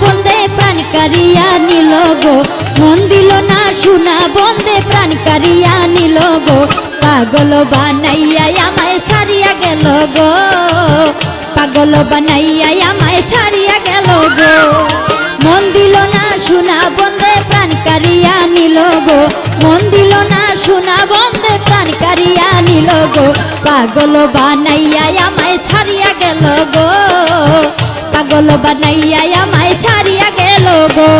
বন্দে প্রাণ কারিয়া নিল গো, মন দিল না শোনা বন্দে প্রাণ কারিয়া নিল গো, পাগল বানাইয়া আমায় ছাড়িয়া গেল গো, পাগল বানাইয়া আমায় ছাড়িয়া গেল গো, মন দিল না শোনা বন্দে প্রাণ কারিয়া নিল গো, মন দিল না শোনা বন্দে প্রাণ কারিয়া নিল গো, পাগল বানাইয়া আমায় ছাড়িয়া গেল গো, পাগল বানাইয়া আমায় ছাড়িয়া গেল গো।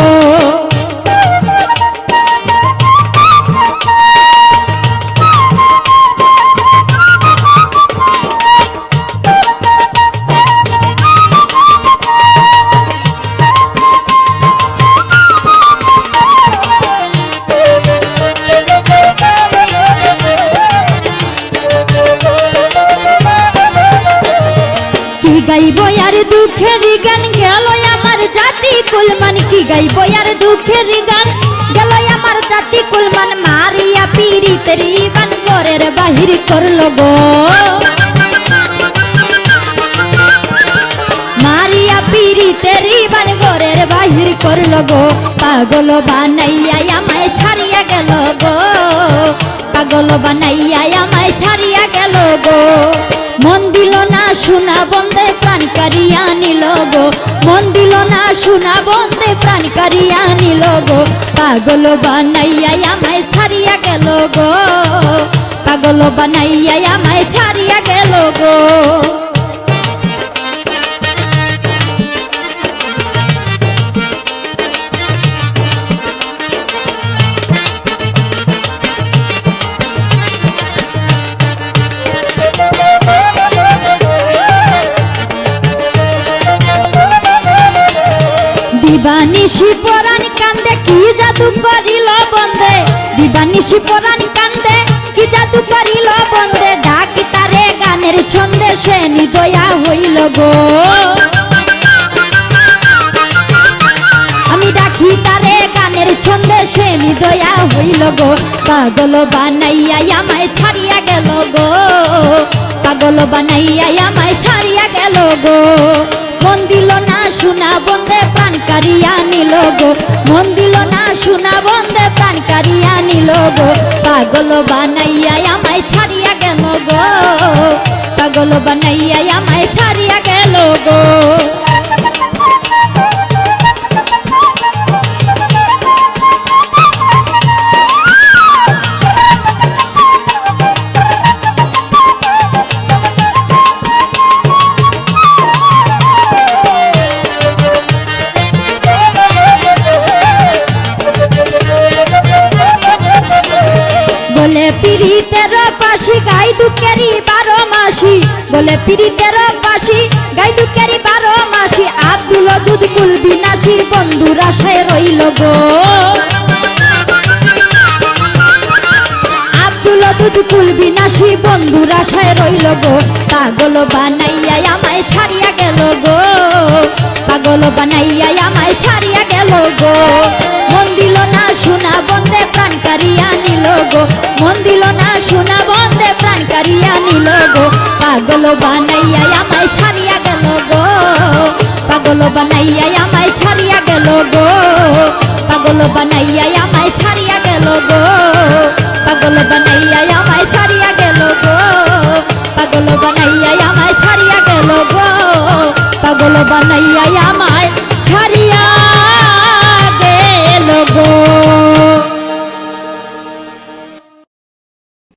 গাইব আর দুঃখের গান গেল আমার জাতি কুলমান, কি গাইব আর দুঃখের গান গেল আমার জাতি কুলমান, মারিয়া পীড়িতের বান ঘরের বাহির করলো গো, মারিয়া পীড়িতের বান ঘরের বাহির করলো গো, পাগল বানাইয়া আমায় ছাড়িয়া গেল গো, পাগল বানাইয়া আমায় ছাড়িয়া গেল গো, মন দিল না শোনা বন্দে প্রাণ কারিয়া নিল গো, মন দিল না শোনা বন্দে প্রাণ কারিয়া নিল গো, পাগল বানাইয়া আমায় ছাড়িয়া গেল গো, পাগল বানাইয়া আমায় ছাড়িয়া গেল গো। দিবানিশি পরাণ কান্দে কি জাদু করিল বন্দে, দিবানিশি পরাণ কান্দে কি জাদু করিল বন্দে, ডাকি তারে গানের ছন্দে সে নিদয়া হইল গো, আমি ডাকি তারে গানের ছন্দে সে নিদয়া হইল গো, পাগল বানাইয়া আমায় ছাড়িয়া গেল গো, পাগল বানাইয়া আমায় ছাড়িয়া গেল গো, মন দিল না শোনা বন্দে প্রাণ কারিয়া নিল গো, মন দিল না শোনা বন্দে প্রাণ কারিয়া নিল গো, পাগল বানাইয়া আমায় ছাড়িয়া গেল গো, পাগল বানাইয়া আমায় ছাড়িয়া গেল গো। বলে পীড়িতের পাশি গাই দুঃখেরি 12 মাসি, বলে পীড়িতের পাশি গাই দুঃখেরি 12 মাসি, আব্দুল দুধ কুল বিনাশী বন্ধুর আশায় রইল গো, আব্দুল দুধ কুল বিনাশী বন্ধুর আশায় রইল গো, পাগল বানাইয়া আমায় ছাড়িয়া গেল গো, পাগল বানাইয়া আমায় ছাড়িয়া গেল গো, মন দিল না শোনা বন্দে প্রাণ কারিয়া নিল গো, মন দিল না শোনা বন্দে প্রাণ কারিয়া নিল গো, পাগল বানাইয়া আমায় ছাড়িয়া গেল গো, পাগল বানাইয়া আমায় ছাড়িয়া গেল গো, পাগল বানাইয়া আমায় ছাড়িয়া গেল গো, পাগল বানাইয়া আমায় ছাড়িয়া গেল গো, পাগল বানাইয়া আমায় ছাড়িয়া গেল গো, পাগল বানাইয়া আমায় ছাড়িয়া গেল গো।